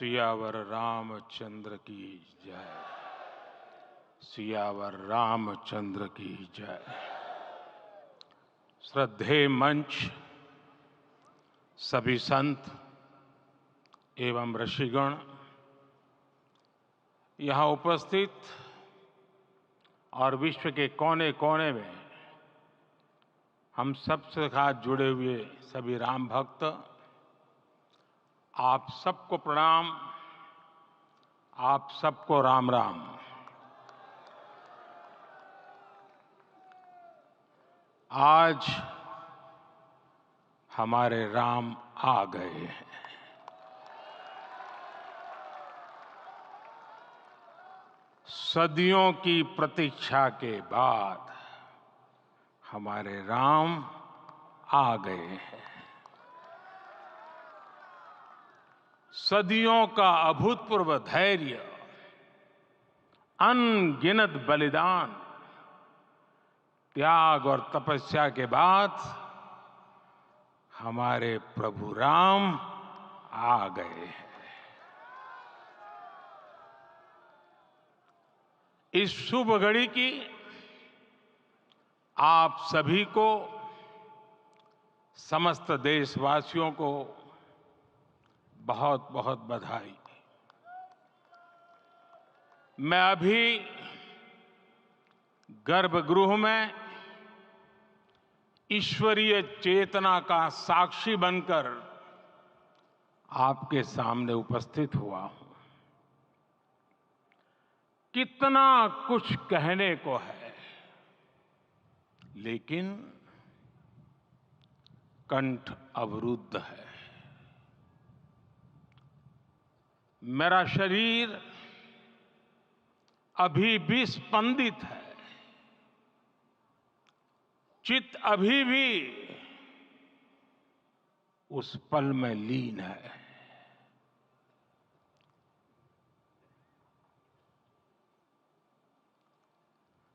सियावर रामचंद्र की जय। सियावर रामचंद्र की जय। श्रद्धेय मंच, सभी संत एवं ऋषिगण, यहाँ उपस्थित और विश्व के कोने कोने में हम सबसे साथ जुड़े हुए सभी राम भक्त, आप सबको प्रणाम, आप सबको राम राम। आज हमारे राम आ गए हैं। सदियों की प्रतीक्षा के बाद हमारे राम आ गए हैं। सदियों का अभूतपूर्व धैर्य, अनगिनत बलिदान, त्याग और तपस्या के बाद हमारे प्रभु राम आ गए हैं। इस शुभ घड़ी की आप सभी को, समस्त देशवासियों को बहुत बहुत बधाई। मैं अभी गर्भगृह में ईश्वरीय चेतना का साक्षी बनकर आपके सामने उपस्थित हुआ हूं। कितना कुछ कहने को है, लेकिन कंठ अवरुद्ध है। मेरा शरीर अभी भी स्पंदित है, चित्त अभी भी उस पल में लीन है।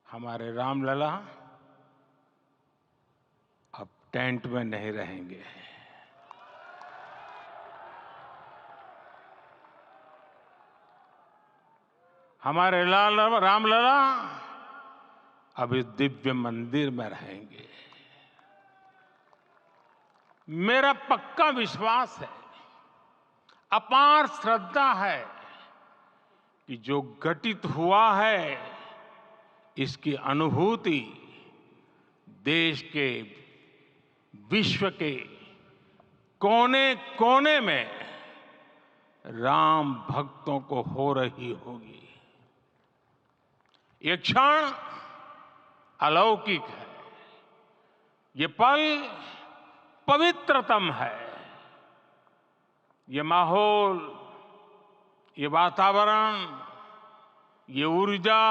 हमारे रामलला अब टेंट में नहीं रहेंगे। हमारे रामलला अब इस दिव्य मंदिर में रहेंगे। मेरा पक्का विश्वास है, अपार श्रद्धा है कि जो घटित हुआ है, इसकी अनुभूति देश के, विश्व के कोने कोने में राम भक्तों को हो रही होगी। ये क्षण अलौकिक है, ये पल पवित्रतम है। ये माहौल, ये वातावरण, ये ऊर्जा,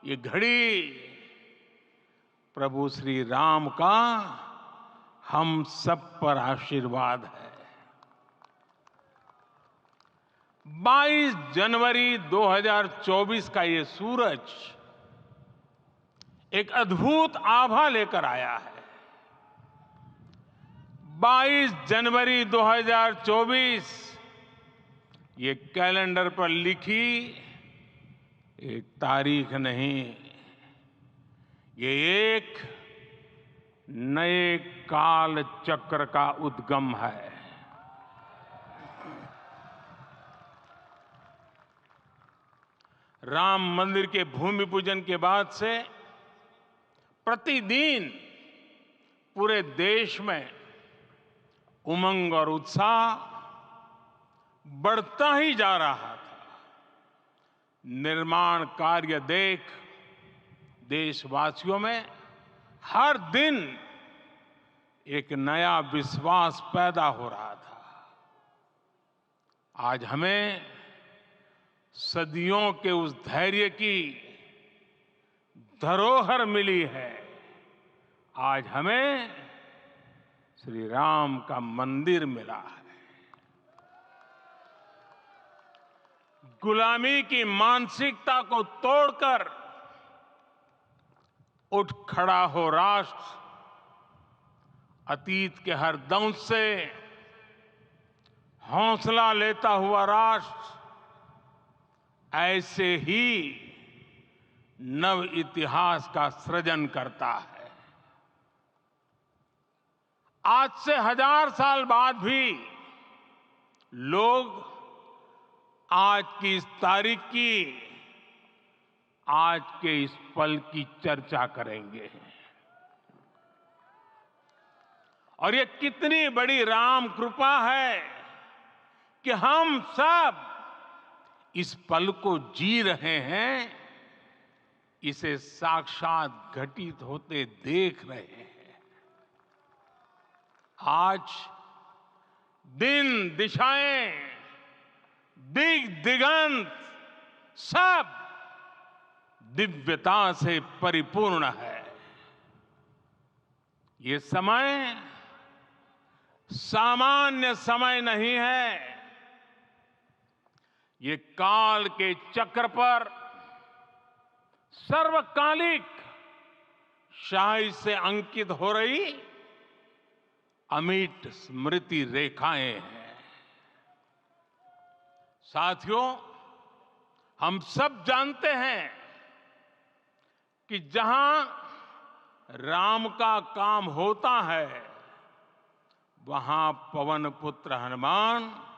ये घड़ी प्रभु श्री राम का हम सब पर आशीर्वाद है। 22 जनवरी 2024 का ये सूरज एक अद्भुत आभा लेकर आया है। 22 जनवरी 2024 ये कैलेंडर पर लिखी एक तारीख नहीं, ये एक नए काल चक्र का उद्गम है। राम मंदिर के भूमि पूजन के बाद से प्रतिदिन पूरे देश में उमंग और उत्साह बढ़ता ही जा रहा था। निर्माण कार्य देख देशवासियों में हर दिन एक नया विश्वास पैदा हो रहा था। आज हमें सदियों के उस धैर्य की धरोहर मिली है। आज हमें श्री राम का मंदिर मिला है। गुलामी की मानसिकता को तोड़कर उठ खड़ा हो राष्ट्र। अतीत के हर दंश से हौसला लेता हुआ राष्ट्र ऐसे ही नव इतिहास का सृजन करता है। आज से 1000 साल बाद भी लोग आज की इस तारीख की, आज के इस पल की चर्चा करेंगे। और ये कितनी बड़ी राम कृपा है कि हम सब इस पल को जी रहे हैं, इसे साक्षात घटित होते देख रहे हैं। आज दिन दिशाएं, दिग दिगंत सब दिव्यता से परिपूर्ण है। ये समय सामान्य समय नहीं है। ये काल के चक्र पर सर्वकालिक शाही से अंकित हो रही अमिट स्मृति रेखाएं हैं। साथियों, हम सब जानते हैं कि जहां राम का काम होता है, वहां पवन पुत्र हनुमान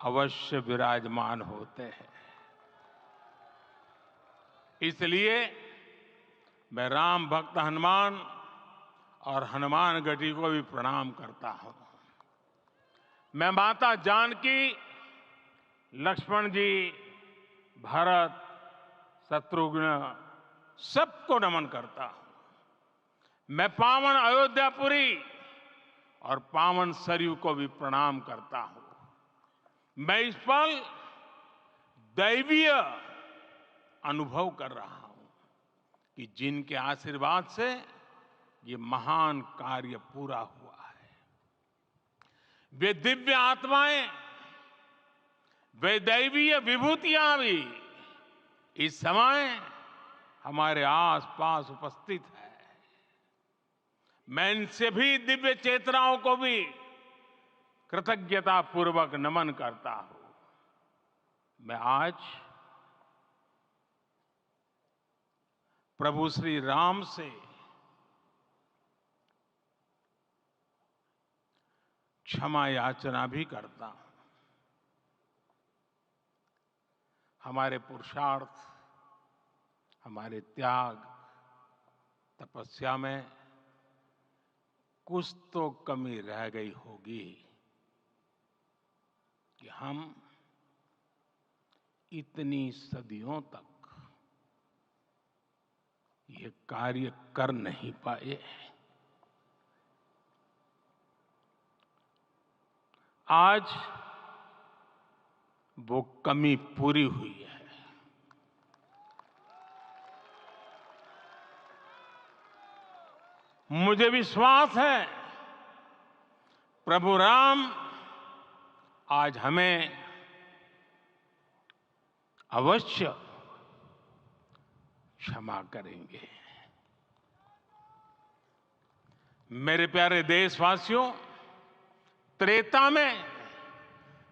अवश्य विराजमान होते हैं। इसलिए मैं राम भक्त हनुमान और हनुमान गढ़ी को भी प्रणाम करता हूं। मैं माता जानकी, लक्ष्मण जी, भरत, शत्रुघ्न सबको नमन करता हूं। मैं पावन अयोध्यापुरी और पावन सरयू को भी प्रणाम करता हूं। मैं इस पल दैवीय अनुभव कर रहा हूं कि जिनके आशीर्वाद से ये महान कार्य पूरा हुआ है। वे दिव्य आत्माएं, वे दैवीय विभूतियां भी इस समय हमारे आसपास उपस्थित है। मैं इनसे भी दिव्य चेतनाओं को भी कृतज्ञता पूर्वक नमन करता हूं। मैं आज प्रभु श्री राम से क्षमा याचना भी करता हूं। हमारे पुरुषार्थ, हमारे त्याग, तपस्या में कुछ तो कमी रह गई होगी कि हम इतनी सदियों तक ये कार्य कर नहीं पाए। आज वो कमी पूरी हुई है। मुझे विश्वास है प्रभु राम आज हमें अवश्य क्षमा करेंगे। मेरे प्यारे देशवासियों, त्रेता में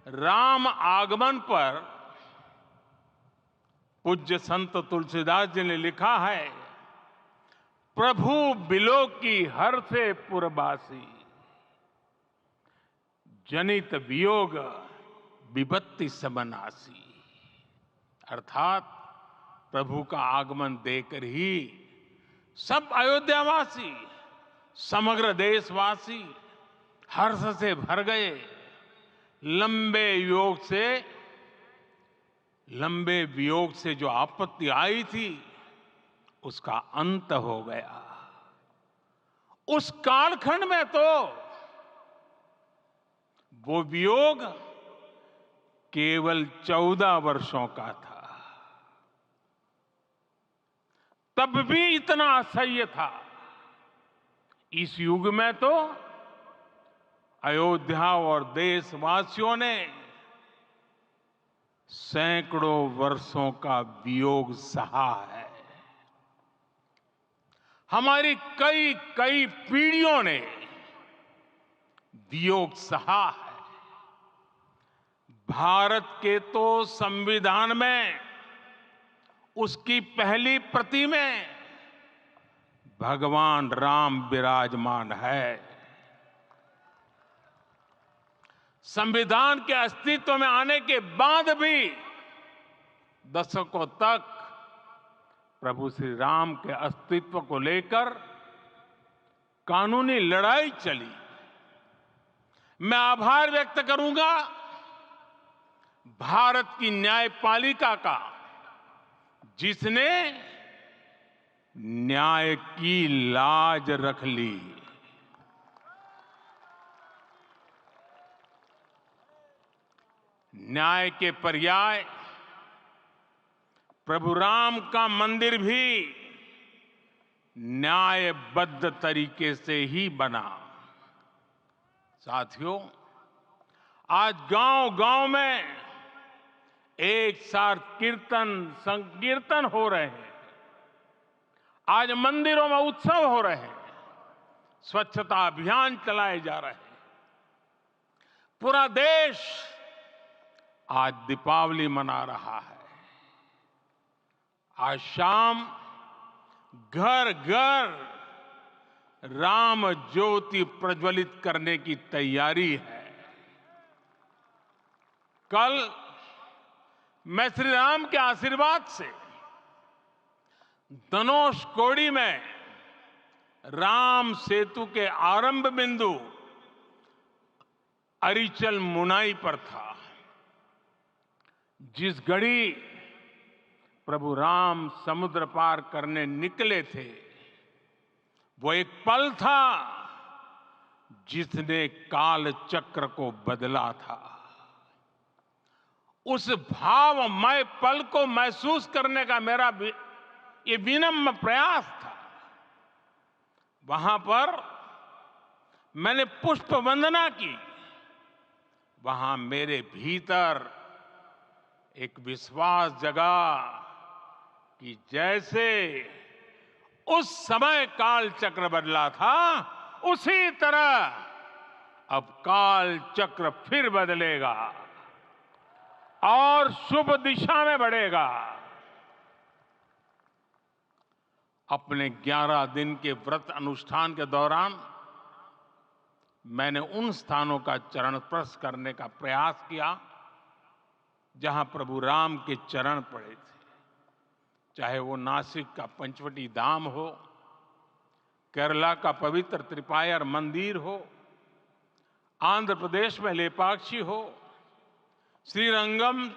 राम आगमन पर पूज्य संत तुलसीदास जी ने लिखा है, प्रभु बिलो की हर से पुरबासी, जनित वियोग विपत्ति समनासी। अर्थात प्रभु का आगमन देकर ही सब अयोध्यावासी, समग्र देशवासी हर्ष से भर गए। लंबे वियोग से जो आपत्ति आई थी, उसका अंत हो गया। उस कालखंड में तो वो वियोग केवल 14 वर्षों का था। तब भी इतना असह्य था। इस युग में तो अयोध्या और देशवासियों ने सैकड़ों वर्षों का वियोग सहा है। हमारी कई कई पीढ़ियों ने वियोग सहा है। भारत के तो संविधान में उसकी पहली प्रति में भगवान राम विराजमान है। संविधान के अस्तित्व में आने के बाद भी दशकों तक प्रभु श्री राम के अस्तित्व को लेकर कानूनी लड़ाई चली। मैं आभार व्यक्त करूंगा भारत की न्यायपालिका का, जिसने न्याय की लाज रख ली। न्याय के पर्याय प्रभु राम का मंदिर भी न्यायबद्ध तरीके से ही बना। साथियों, आज गांव-गांव में एक साथ कीर्तन संकीर्तन हो रहे हैं। आज मंदिरों में उत्सव हो रहे हैं, स्वच्छता अभियान चलाए जा रहे हैं। पूरा देश आज दीपावली मना रहा है। आज शाम घर घर राम ज्योति प्रज्वलित करने की तैयारी है। कल मैं श्री राम के आशीर्वाद से धनुषकोडी में राम सेतु के आरंभ बिंदु अरिचल मुनाई पर था। जिस घड़ी प्रभु राम समुद्र पार करने निकले थे, वो एक पल था जिसने काल चक्र को बदला था। उस भावमय पल को महसूस करने का मेरा ये विनम्र प्रयास था। वहां पर मैंने पुष्प वंदना की। वहां मेरे भीतर एक विश्वास जगा कि जैसे उस समय काल चक्र बदला था, उसी तरह अब काल चक्र फिर बदलेगा और शुभ दिशा में बढ़ेगा। अपने 11 दिन के व्रत अनुष्ठान के दौरान मैंने उन स्थानों का चरण स्पर्श करने का प्रयास किया जहां प्रभु राम के चरण पड़े थे। चाहे वो नासिक का पंचवटी धाम हो, केरला का पवित्र त्रिपायर मंदिर हो, आंध्र प्रदेश में लेपाक्षी हो, श्रीरंगम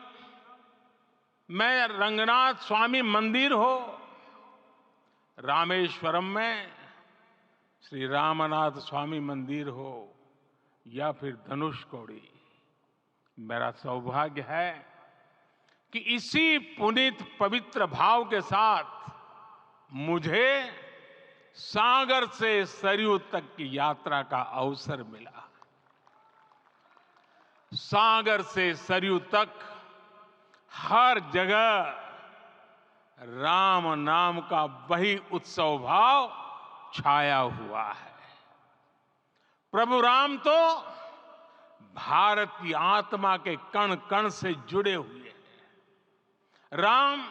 में रंगनाथ स्वामी मंदिर हो, रामेश्वरम में श्री रामनाथ स्वामी मंदिर हो, या फिर धनुषकोडी। मेरा सौभाग्य है कि इसी पुनीत पवित्र भाव के साथ मुझे सागर से सरयू तक की यात्रा का अवसर मिला। सागर से सरयू तक हर जगह राम नाम का वही उत्सव भाव छाया हुआ है। प्रभु राम तो भारत की आत्मा के कण कण से जुड़े हुए हैं। राम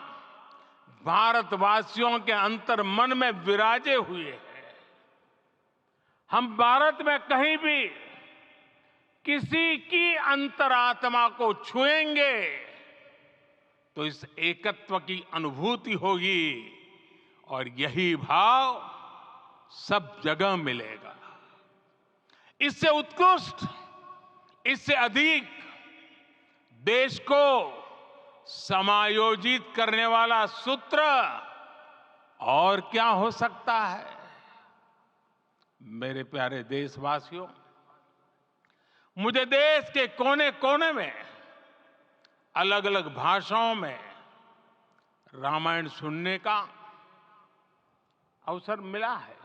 भारतवासियों के अंतर मन में विराजे हुए हैं। हम भारत में कहीं भी किसी की अंतरात्मा को छुएंगे तो इस एकत्व की अनुभूति होगी, और यही भाव सब जगह मिलेगा। इससे उत्कृष्ट, इससे अधिक देश को समायोजित करने वाला सूत्र और क्या हो सकता है। मेरे प्यारे देशवासियों, मुझे देश के कोने कोने में अलग अलग भाषाओं में रामायण सुनने का अवसर मिला है,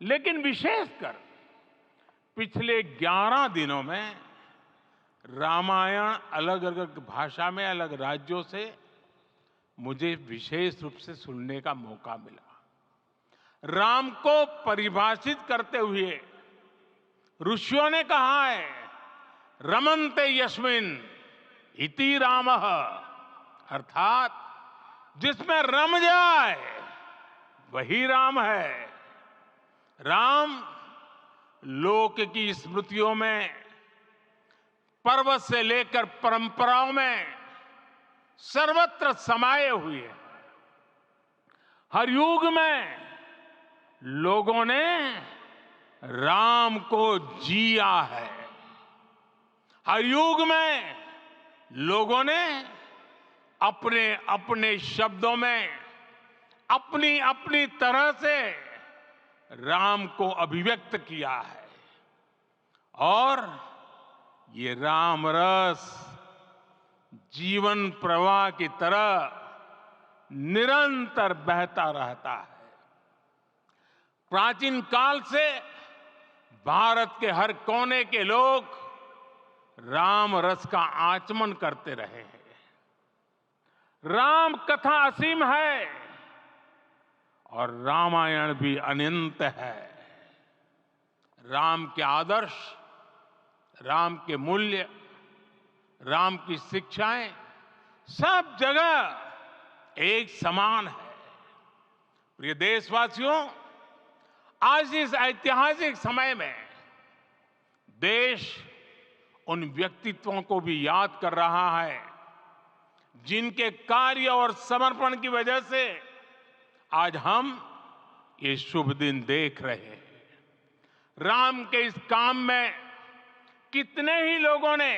लेकिन विशेषकर पिछले 11 दिनों में रामायण अलग अलग भाषा में अलग राज्यों से मुझे विशेष रूप से सुनने का मौका मिला। राम को परिभाषित करते हुए ऋषियों ने कहा है, रमन्ते यस्मिन् इति रामः, अर्थात जिसमें रम जाए वही राम है। राम लोक की स्मृतियों में, पर्वत से लेकर परंपराओं में सर्वत्र समाये हुए हैं। हर युग में लोगों ने राम को जिया है। हर युग में लोगों ने अपने अपने शब्दों में अपनी अपनी तरह से राम को अभिव्यक्त किया है। और ये राम रस जीवन प्रवाह की तरह निरंतर बहता रहता है। प्राचीन काल से भारत के हर कोने के लोग राम रस का आचमन करते रहे हैं। राम कथा असीम है और रामायण भी अनंत है। राम के आदर्श, राम के मूल्य, राम की शिक्षाएं सब जगह एक समान है। प्रिय देशवासियों, आज इस ऐतिहासिक समय में देश उन व्यक्तित्वों को भी याद कर रहा है जिनके कार्य और समर्पण की वजह से आज हम ये शुभ दिन देख रहे हैं। राम के इस काम में कितने ही लोगों ने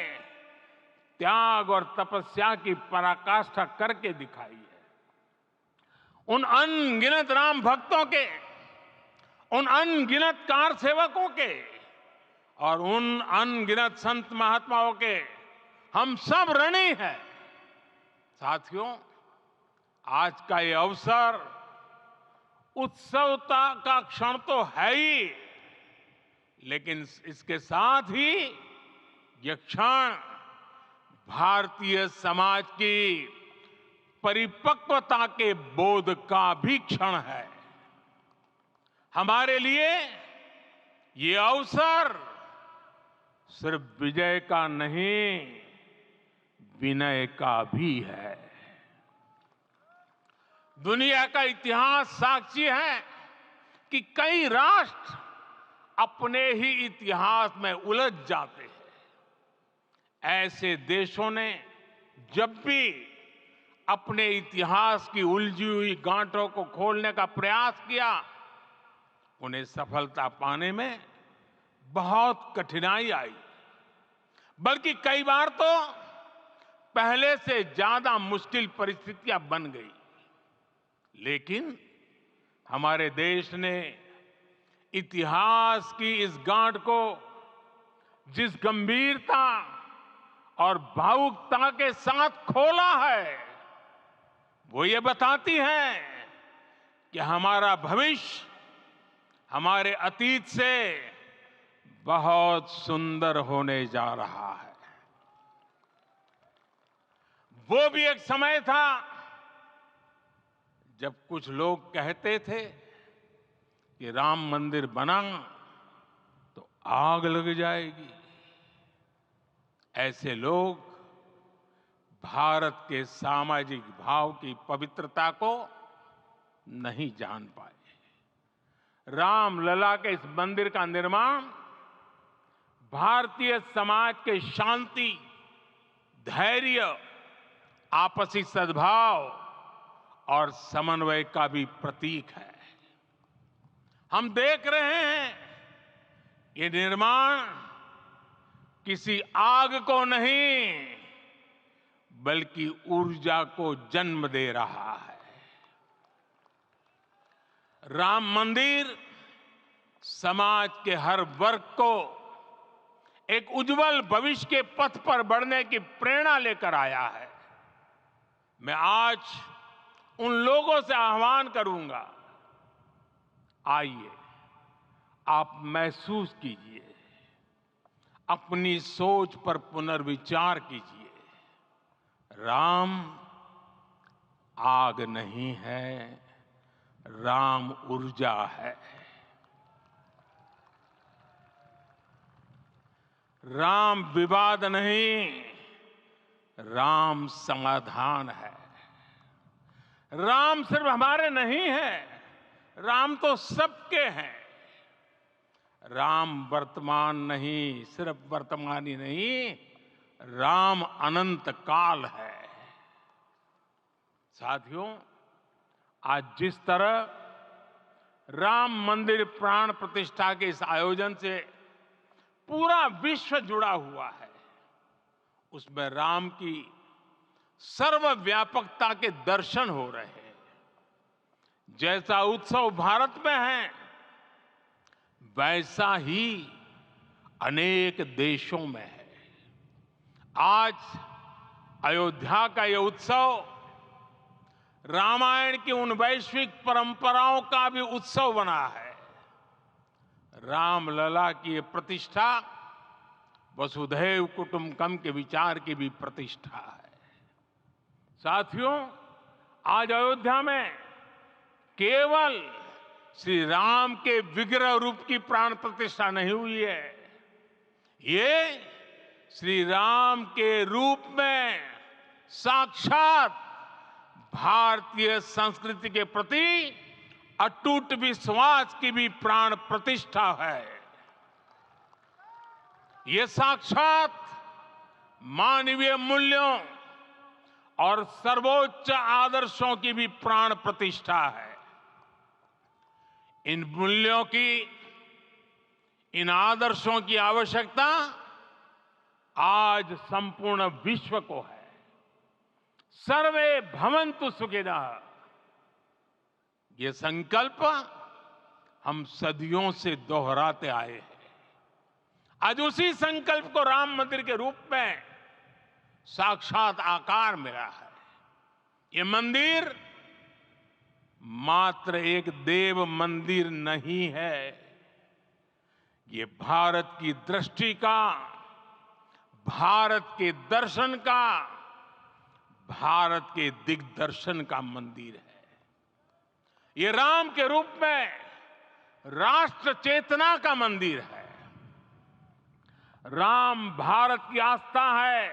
त्याग और तपस्या की पराकाष्ठा करके दिखाई है। उन अनगिनत राम भक्तों के, उन अनगिनत कार सेवकों के और उन अनगिनत संत महात्माओं के हम सब ऋणी हैं। साथियों, आज का ये अवसर उत्सवता का क्षण तो है ही, लेकिन इसके साथ ही यह क्षण भारतीय समाज की परिपक्वता के बोध का भी क्षण है। हमारे लिए ये अवसर सिर्फ विजय का नहीं, विनय का भी है। दुनिया का इतिहास साक्षी है कि कई राष्ट्र अपने ही इतिहास में उलझ जाते हैं। ऐसे देशों ने जब भी अपने इतिहास की उलझी हुई गांठों को खोलने का प्रयास किया, उन्हें सफलता पाने में बहुत कठिनाई आई, बल्कि कई बार तो पहले से ज्यादा मुश्किल परिस्थितियां बन गई। लेकिन हमारे देश ने इतिहास की इस गांठ को जिस गंभीरता और भावुकता के साथ खोला है, वो ये बताती है कि हमारा भविष्य हमारे अतीत से बहुत सुंदर होने जा रहा है। वो भी एक समय था जब कुछ लोग कहते थे कि राम मंदिर बना तो आग लग जाएगी। ऐसे लोग भारत के सामाजिक भाव की पवित्रता को नहीं जान पाए। रामलला के इस मंदिर का निर्माण भारतीय समाज के शांति, धैर्य, आपसी सद्भाव और समन्वय का भी प्रतीक है। हम देख रहे हैं ये निर्माण किसी आग को नहीं, बल्कि ऊर्जा को जन्म दे रहा है। राम मंदिर समाज के हर वर्ग को एक उज्जवल भविष्य के पथ पर बढ़ने की प्रेरणा लेकर आया है। मैं आज उन लोगों से आह्वान करूंगा, आइए आप महसूस कीजिए, अपनी सोच पर पुनर्विचार कीजिए। राम आग नहीं है, राम ऊर्जा है। राम विवाद नहीं, राम समाधान है। राम सिर्फ हमारे नहीं है, राम तो सबके हैं। राम वर्तमान नहीं, सिर्फ वर्तमान ही नहीं, राम अनंत काल है। साथियों, आज जिस तरह राम मंदिर प्राण प्रतिष्ठा के इस आयोजन से पूरा विश्व जुड़ा हुआ है, उसमें राम की सर्वव्यापकता के दर्शन हो रहे हैं। जैसा उत्सव भारत में है, वैसा ही अनेक देशों में है। आज अयोध्या का यह उत्सव रामायण की उन वैश्विक परंपराओं का भी उत्सव बना है। रामलला की ये प्रतिष्ठा वसुधैव कुटुंबकम के विचार की भी प्रतिष्ठा है। साथियों, आज अयोध्या में केवल श्री राम के विग्रह रूप की प्राण प्रतिष्ठा नहीं हुई है, ये श्री राम के रूप में साक्षात भारतीय संस्कृति के प्रति अटूट विश्वास की भी प्राण प्रतिष्ठा है। ये साक्षात मानवीय मूल्यों और सर्वोच्च आदर्शों की भी प्राण प्रतिष्ठा है। इन मूल्यों की, इन आदर्शों की आवश्यकता आज संपूर्ण विश्व को है। सर्वे भवन्तु सुखिनः, ये संकल्प हम सदियों से दोहराते आए हैं। आज उसी संकल्प को राम मंदिर के रूप में साक्षात आकार मिला है। ये मंदिर मात्र एक देव मंदिर नहीं है, ये भारत की दृष्टि का, भारत के दर्शन का, भारत के दिग्दर्शन का मंदिर है। ये राम के रूप में राष्ट्र चेतना का मंदिर है। राम भारत की आस्था है,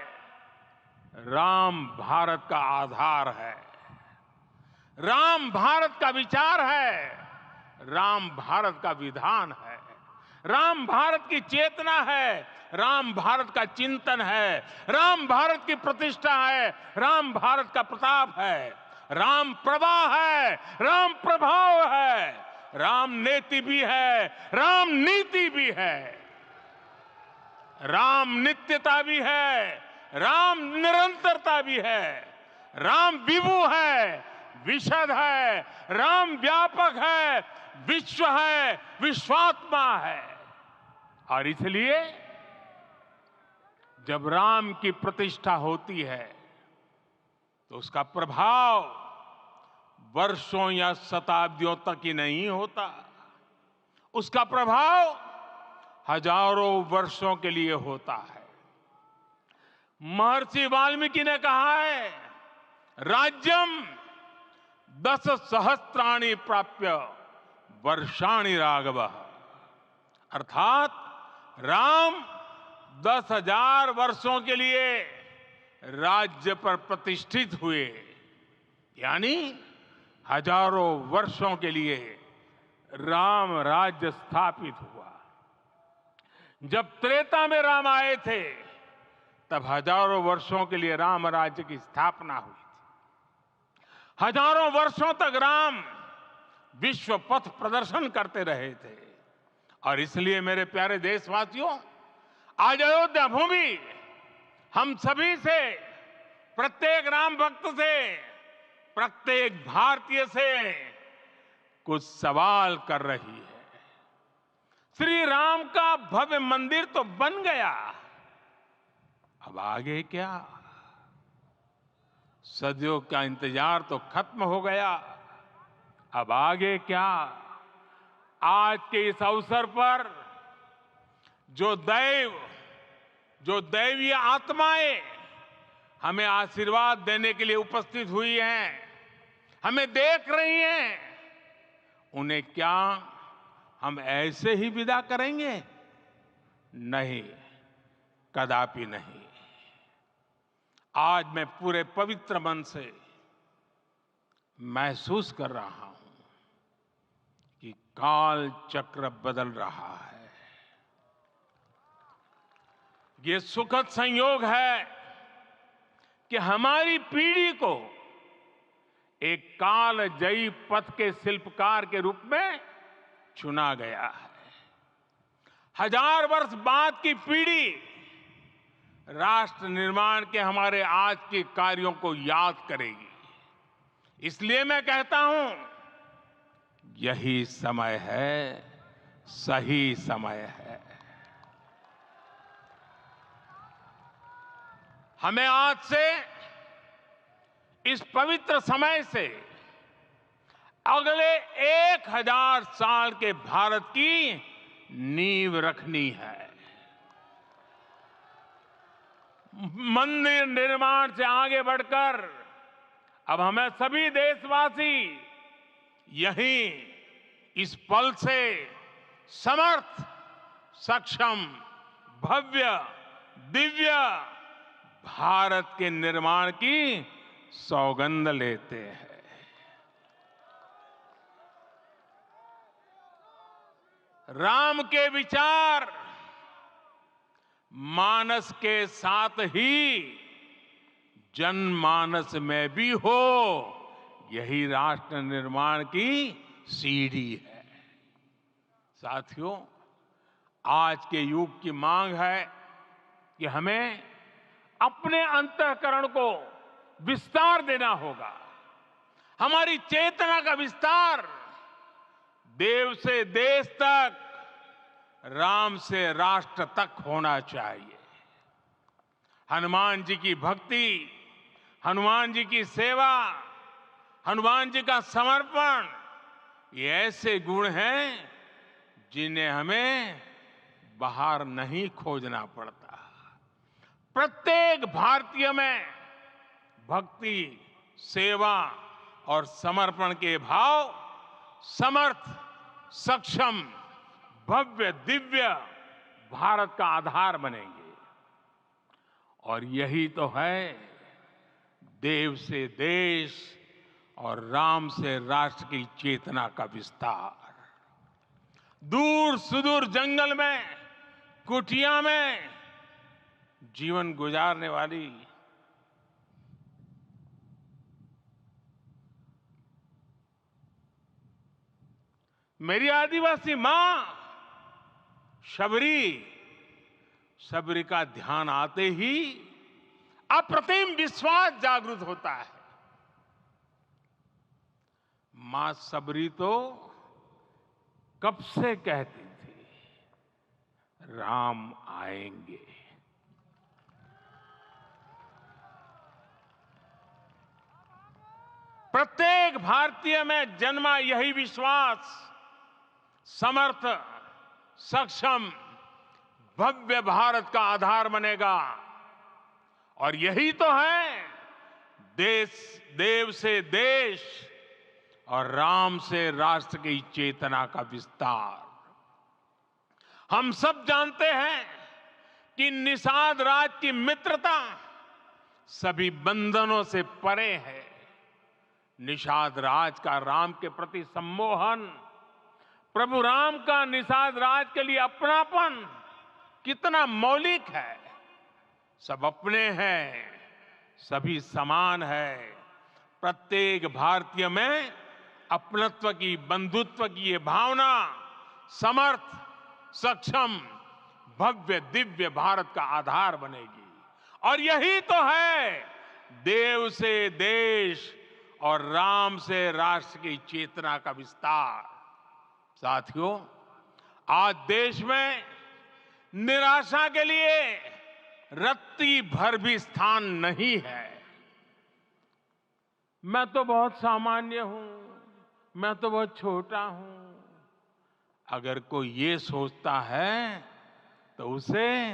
राम भारत का आधार है, राम भारत का विचार है, राम भारत का विधान है, राम भारत की चेतना है, राम भारत का चिंतन है, राम भारत की प्रतिष्ठा है, राम भारत का प्रताप है, राम प्रवाह है, राम प्रभाव है, राम नेति भी है, राम नीति भी है, राम नित्यता भी है, राम निरंतरता भी है, राम विभु है, विशद है, राम व्यापक है, विश्व है, विश्वात्मा है। और इसलिए जब राम की प्रतिष्ठा होती है तो उसका प्रभाव वर्षों या शताब्दियों तक ही नहीं होता, उसका प्रभाव हजारों वर्षों के लिए होता है। महर्षि वाल्मीकि ने कहा है, राज्यम 10 सहस्त्राणि प्राप्य वर्षाणि राघवः, अर्थात राम 10,000 वर्षों के लिए राज्य पर प्रतिष्ठित हुए, यानी हजारों वर्षों के लिए राम राज्य स्थापित हुआ। जब त्रेता में राम आए थे, तब हजारों वर्षों के लिए राम राज्य की स्थापना हुई थी। हजारों वर्षों तक राम विश्व पथ प्रदर्शन करते रहे थे। और इसलिए मेरे प्यारे देशवासियों, आज अयोध्या भूमि हम सभी से, प्रत्येक राम भक्त से, प्रत्येक भारतीय से कुछ सवाल कर रही है। श्री राम का भव्य मंदिर तो बन गया, अब आगे क्या? सदियों का इंतजार तो खत्म हो गया, अब आगे क्या? आज के इस अवसर पर जो दैवीय आत्माएं हमें आशीर्वाद देने के लिए उपस्थित हुई हैं, हमें देख रही हैं, उन्हें क्या हम ऐसे ही विदा करेंगे? नहीं, कदापि नहीं। आज मैं पूरे पवित्र मन से महसूस कर रहा हूं कि काल चक्र बदल रहा है। ये सुखद संयोग है कि हमारी पीढ़ी को एक कालजयी पथ के शिल्पकार के रूप में चुना गया है। 1000 वर्ष बाद की पीढ़ी राष्ट्र निर्माण के हमारे आज के कार्यों को याद करेगी। इसलिए मैं कहता हूं, यही समय है, सही समय है। हमें आज से इस पवित्र समय से अगले 1000 साल के भारत की नींव रखनी है। मंदिर निर्माण से आगे बढ़कर अब हमें सभी देशवासी यहीं इस पल से समर्थ, सक्षम, भव्य, दिव्य भारत के निर्माण की सौगंध लेते हैं। राम के विचार मानस के साथ ही जनमानस में भी हो, यही राष्ट्र निर्माण की सीढ़ी है। साथियों, आज के युग की मांग है कि हमें अपने अंतःकरण को विस्तार देना होगा। हमारी चेतना का विस्तार देव से देश तक, राम से राष्ट्र तक होना चाहिए। हनुमान जी की भक्ति, हनुमान जी की सेवा, हनुमान जी का समर्पण, ये ऐसे गुण हैं जिन्हें हमें बाहर नहीं खोजना पड़ता। प्रत्येक भारतीय में भक्ति, सेवा और समर्पण के भाव समर्थ, सक्षम, भव्य, दिव्य भारत का आधार बनेंगे। और यही तो है देव से देश और राम से राष्ट्र की चेतना का विस्तार। दूर सुदूर जंगल में, कुटिया में जीवन गुजारने वाली मेरी आदिवासी मां शबरी का ध्यान आते ही अप्रतिम विश्वास जागृत होता है। मां शबरी तो कब से कहती थी, राम आएंगे। प्रत्येक भारतीय में जन्मा यही विश्वास समर्थ, सक्षम, भव्य भारत का आधार बनेगा। और यही तो है देव से देश और राम से राष्ट्र की चेतना का विस्तार। हम सब जानते हैं कि निषाद राज की मित्रता सभी बंधनों से परे है। निषाद राज का राम के प्रति सम्मोहन, प्रभु राम का निषाद राज के लिए अपनापन कितना मौलिक है। सब अपने हैं, सभी समान है। प्रत्येक भारतीय में अपनत्व की, बंधुत्व की ये भावना समर्थ, सक्षम, भव्य, दिव्य भारत का आधार बनेगी। और यही तो है देव से देश और राम से राष्ट्र की चेतना का विस्तार। साथियों, आज देश में निराशा के लिए रत्ती भर भी स्थान नहीं है। मैं तो बहुत सामान्य हूं, मैं तो बहुत छोटा हूं। अगर कोई ये सोचता है तो उसे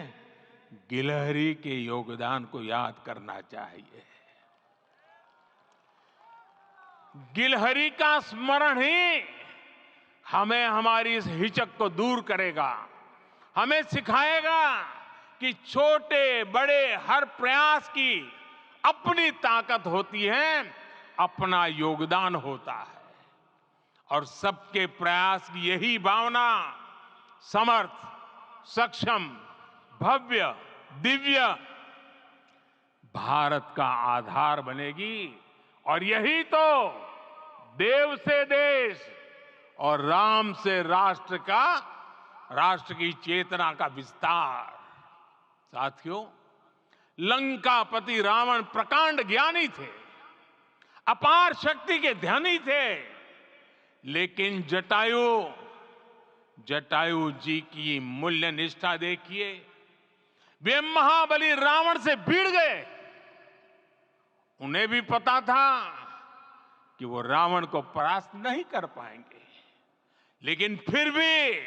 गिलहरी के योगदान को याद करना चाहिए। गिलहरी का स्मरण ही हमें हमारी इस हिचक को दूर करेगा, हमें सिखाएगा कि छोटे बड़े हर प्रयास की अपनी ताकत होती है, अपना योगदान होता है। और सबके प्रयास की यही भावना समर्थ, सक्षम, भव्य, दिव्य भारत का आधार बनेगी। और यही तो देव से देश और राम से राष्ट्र की चेतना का विस्तार। साथियों, लंकापति रावण प्रकांड ज्ञानी थे, अपार शक्ति के धनी थे, लेकिन जटायु जी की मूल्य निष्ठा देखिए। वे महाबली रावण से भिड़ गए। उन्हें भी पता था कि वो रावण को परास्त नहीं कर पाएंगे, लेकिन फिर भी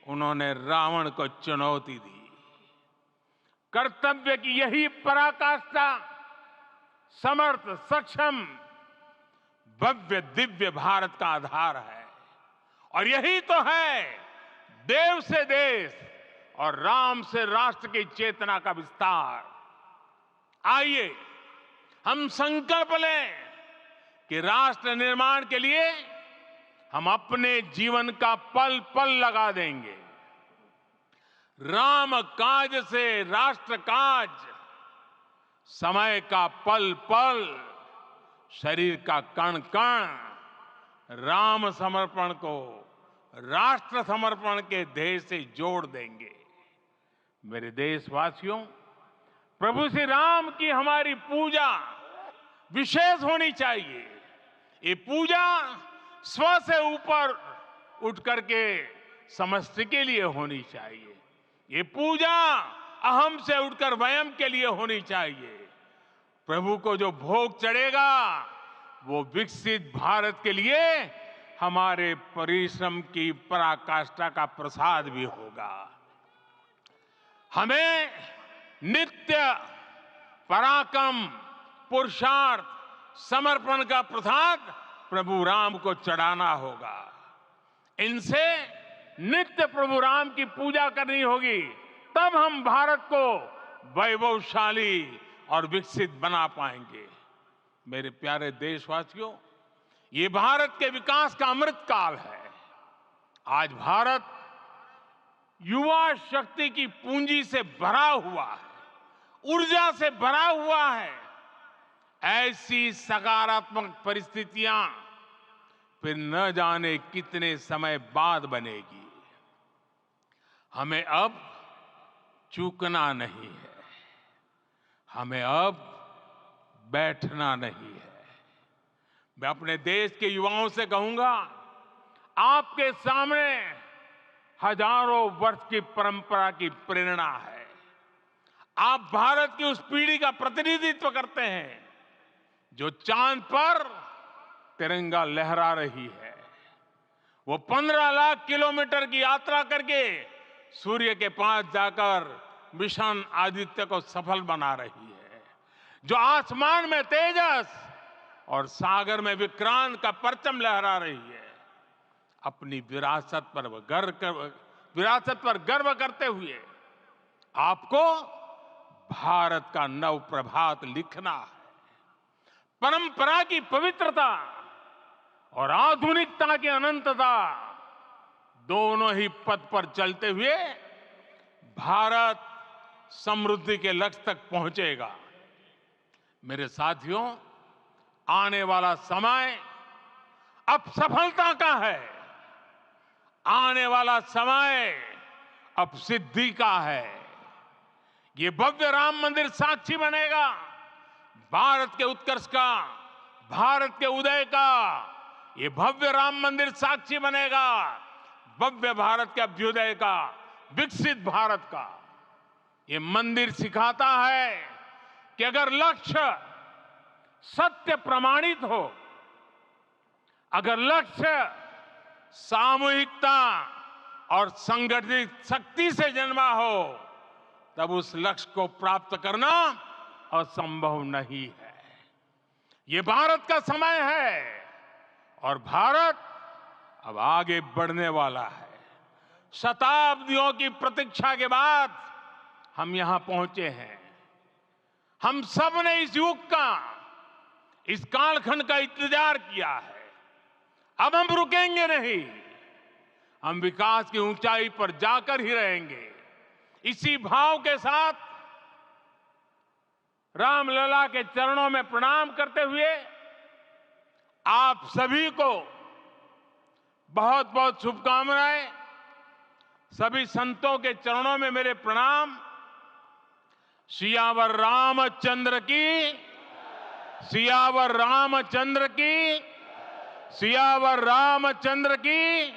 उन्होंने रावण को चुनौती दी। कर्तव्य की यही पराकाष्ठा समर्थ, सक्षम, भव्य, दिव्य भारत का आधार है। और यही तो है देव से देश और राम से राष्ट्र की चेतना का विस्तार। आइए हम संकल्प लें कि राष्ट्र निर्माण के लिए हम अपने जीवन का पल पल लगा देंगे। राम काज से राष्ट्र काज, समय का पल पल, शरीर का कण कण राम समर्पण को राष्ट्र समर्पण के ध्येय से जोड़ देंगे। मेरे देशवासियों, प्रभु श्री राम की हमारी पूजा विशेष होनी चाहिए। ये पूजा स्व से ऊपर उठ करके समष्टि के लिए होनी चाहिए। ये पूजा अहम से उठकर वयम के लिए होनी चाहिए। प्रभु को जो भोग चढ़ेगा वो विकसित भारत के लिए हमारे परिश्रम की पराकाष्ठा का प्रसाद भी होगा। हमें नित्य पराक्रम, पुरुषार्थ, समर्पण का प्रसाद प्रभु राम को चढ़ाना होगा। इनसे नित्य प्रभु राम की पूजा करनी होगी, तब हम भारत को वैभवशाली और विकसित बना पाएंगे। मेरे प्यारे देशवासियों, ये भारत के विकास का अमृत काल है। आज भारत युवा शक्ति की पूंजी से भरा हुआ है, ऊर्जा से भरा हुआ है। ऐसी सकारात्मक परिस्थितियां फिर न जाने कितने समय बाद बनेगी। हमें अब चूकना नहीं है, हमें अब बैठना नहीं है। मैं अपने देश के युवाओं से कहूंगा, आपके सामने हजारों वर्ष की परंपरा की प्रेरणा है। आप भारत की उस पीढ़ी का प्रतिनिधित्व करते हैं जो चांद पर तिरंगा लहरा रही है। वो 15 लाख किलोमीटर की यात्रा करके सूर्य के पास जाकर मिशन आदित्य को सफल बना रही है। जो आसमान में तेजस और सागर में विक्रांत का परचम लहरा रही है। अपनी विरासत पर गर्व करते हुए आपको भारत का नव प्रभात लिखना है। परंपरा की पवित्रता और आधुनिकता की अनंतता, दोनों ही पथ पर चलते हुए भारत समृद्धि के लक्ष्य तक पहुंचेगा। मेरे साथियों, आने वाला समय अब सफलता का है। आने वाला समय अब सिद्धि का है। ये भव्य राम मंदिर साक्षी बनेगा भारत के उत्कर्ष का, भारत के उदय का। ये भव्य राम मंदिर साक्षी बनेगा भव्य भारत के अभ्युदय का, विकसित भारत का। ये मंदिर सिखाता है कि अगर लक्ष्य सत्य प्रमाणित हो, अगर लक्ष्य सामूहिकता और संगठित शक्ति से जन्मा हो, तब उस लक्ष्य को प्राप्त करना असंभव नहीं है। ये भारत का समय है और भारत अब आगे बढ़ने वाला है। शताब्दियों की प्रतीक्षा के बाद हम यहां पहुंचे हैं। हम सब ने इस युग का, इस कालखंड का इंतजार किया है। अब हम रुकेंगे नहीं, हम विकास की ऊंचाई पर जाकर ही रहेंगे। इसी भाव के साथ रामलला के चरणों में प्रणाम करते हुए आप सभी को बहुत बहुत शुभकामनाएं। सभी संतों के चरणों में मेरे प्रणाम। सियावर रामचंद्र की, सियावर रामचंद्र की, सियावर रामचंद्र की।